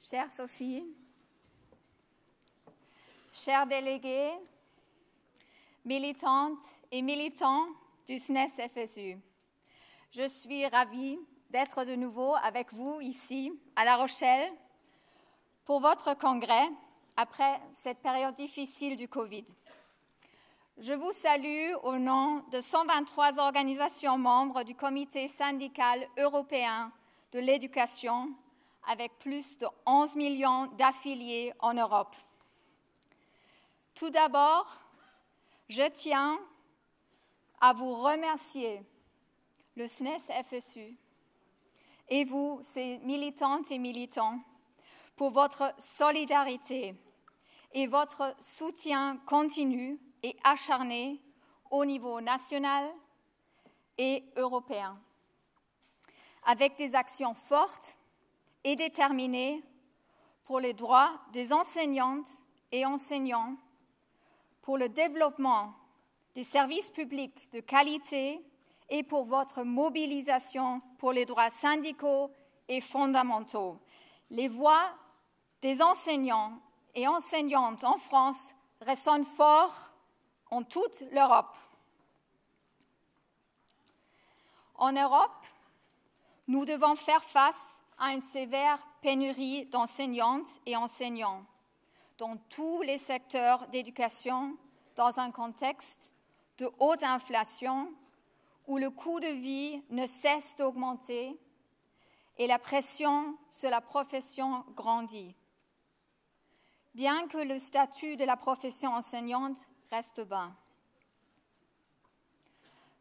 Chère Sophie, chers délégués, militantes et militants du SNES-FSU, je suis ravie d'être de nouveau avec vous ici à La Rochelle pour votre congrès après cette période difficile du Covid. Je vous salue au nom de 123 organisations membres du Comité syndical européen de l'éducation avec plus de 11 millions d'affiliés en Europe. Tout d'abord, je tiens à vous remercier, le SNES-FSU, et vous, ces militantes et militants, pour votre solidarité et votre soutien continu et acharné au niveau national et européen, avec des actions fortes et déterminées pour les droits des enseignantes et enseignants, pour le développement des services publics de qualité et pour votre mobilisation pour les droits syndicaux et fondamentaux. Les voix des enseignants et enseignantes en France résonnent fort en toute l'Europe. En Europe, nous devons faire face à une sévère pénurie d'enseignantes et enseignants dans tous les secteurs d'éducation, dans un contexte de haute inflation où le coût de vie ne cesse d'augmenter et la pression sur la profession grandit. Bien que le statut de la profession enseignante reste bas.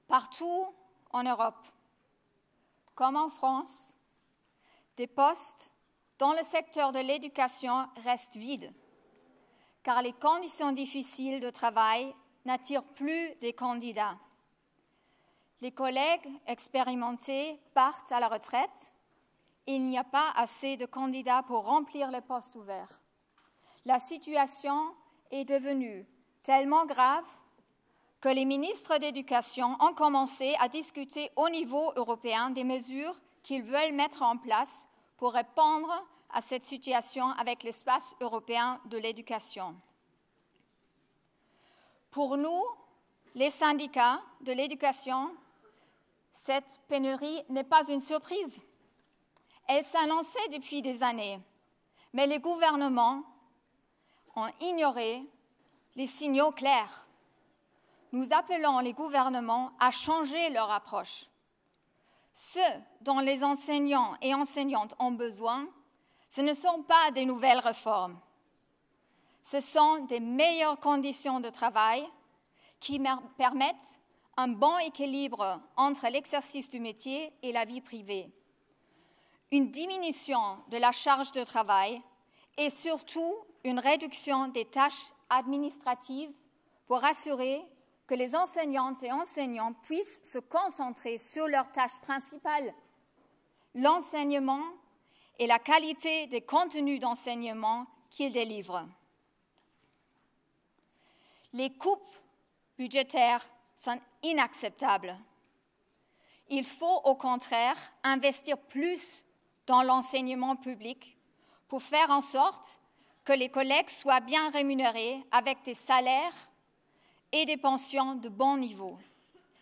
Partout en Europe, comme en France, des postes dans le secteur de l'éducation restent vides, car les conditions difficiles de travail n'attirent plus des candidats. Les collègues expérimentés partent à la retraite et il n'y a pas assez de candidats pour remplir les postes ouverts. La situation est devenue tellement grave que les ministres d'éducation ont commencé à discuter au niveau européen des mesures qu'ils veulent mettre en place pour répondre à cette situation avec l'espace européen de l'éducation. Pour nous, les syndicats de l'éducation, cette pénurie n'est pas une surprise. Elle s'annonçait depuis des années, mais les gouvernements ont ignoré les signaux clairs. Nous appelons les gouvernements à changer leur approche. Ce dont les enseignants et enseignantes ont besoin, ce ne sont pas des nouvelles réformes. Ce sont des meilleures conditions de travail qui permettent un bon équilibre entre l'exercice du métier et la vie privée, une diminution de la charge de travail et surtout une réduction des tâches administratives pour assurer que les enseignantes et enseignants puissent se concentrer sur leurs tâches principales, l'enseignement et la qualité des contenus d'enseignement qu'ils délivrent. Les coupes budgétaires sont inacceptables. Il faut au contraire investir plus dans l'enseignement public pour faire en sorte que les collègues soient bien rémunérés avec des salaires et des pensions de bon niveau.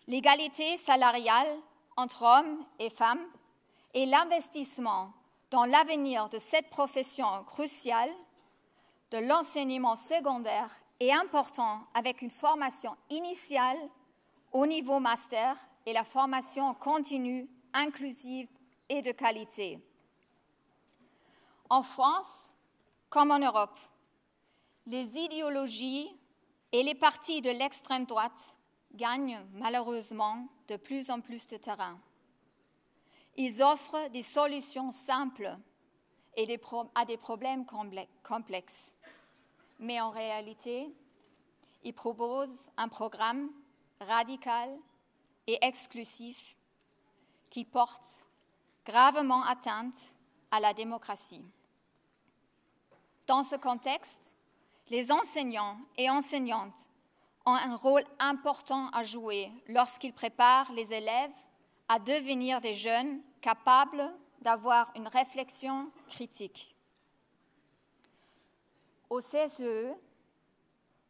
L'égalité salariale entre hommes et femmes et l'investissement dans l'avenir de cette profession cruciale de l'enseignement secondaire est important avec une formation initiale au niveau master et la formation continue, inclusive et de qualité. En France, comme en Europe, les idéologies et les partis de l'extrême droite gagnent malheureusement de plus en plus de terrain. Ils offrent des solutions simples à des problèmes complexes. Mais en réalité, ils proposent un programme radical et exclusif qui porte gravement atteinte à la démocratie. Dans ce contexte, les enseignants et enseignantes ont un rôle important à jouer lorsqu'ils préparent les élèves à devenir des jeunes capables d'avoir une réflexion critique. Au CSE,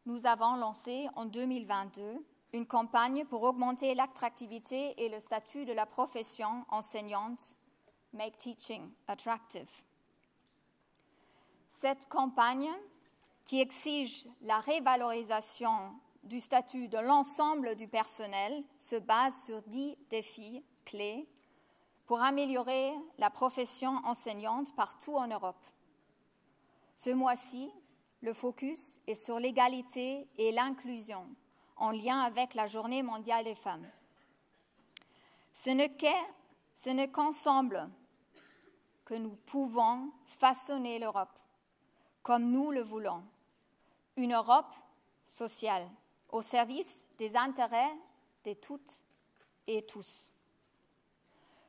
nous avons lancé en 2022 une campagne pour augmenter l'attractivité et le statut de la profession enseignante, Make Teaching Attractive. Cette campagne, qui exige la révalorisation du statut de l'ensemble du personnel, se base sur 10 défis clés pour améliorer la profession enseignante partout en Europe. Ce mois-ci, le focus est sur l'égalité et l'inclusion en lien avec la Journée mondiale des femmes. Ce n'est qu'ensemble que nous pouvons façonner l'Europe comme nous le voulons. Une Europe sociale au service des intérêts de toutes et tous.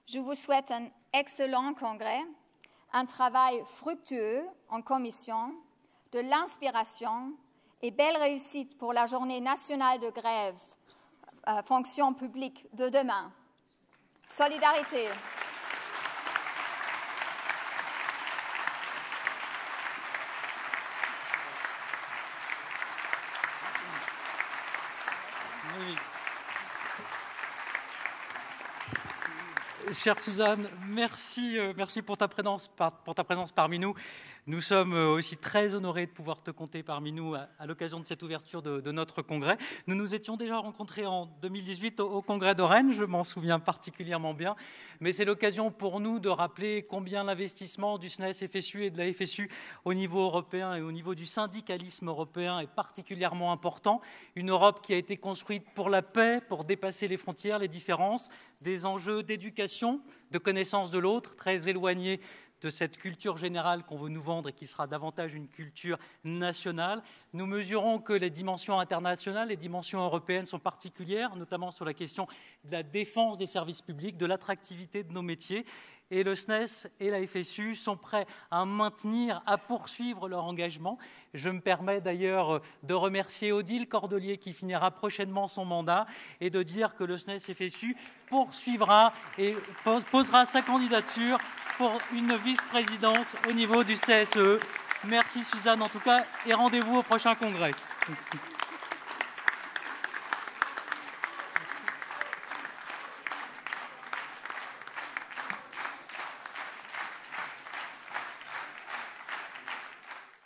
Je vous souhaite un excellent congrès, un travail fructueux en commission, de l'inspiration et belle réussite pour la journée nationale de grève fonction publique de demain. Solidarité. Oui. Chère Suzanne, merci pour ta présence parmi nous. Nous sommes aussi très honorés de pouvoir te compter parmi nous à l'occasion de cette ouverture de notre congrès. Nous nous étions déjà rencontrés en 2018 au congrès de Rennes, je m'en souviens particulièrement bien, mais c'est l'occasion pour nous de rappeler combien l'investissement du SNES-FSU et de la FSU au niveau européen et au niveau du syndicalisme européen est particulièrement important. Une Europe qui a été construite pour la paix, pour dépasser les frontières, les différences, des enjeux d'éducation, de connaissance de l'autre, très éloignés de cette culture générale qu'on veut nous vendre et qui sera davantage une culture nationale. Nous mesurons que les dimensions internationales, les dimensions européennes sont particulières, notamment sur la question de la défense des services publics, de l'attractivité de nos métiers. Et le SNES et la FSU sont prêts à maintenir, à poursuivre leur engagement. Je me permets d'ailleurs de remercier Odile Cordelier qui finira prochainement son mandat et de dire que le SNES-FSU poursuivra et posera sa candidature pour une vice-présidence au niveau du CSE. Merci Suzanne en tout cas et rendez-vous au prochain congrès.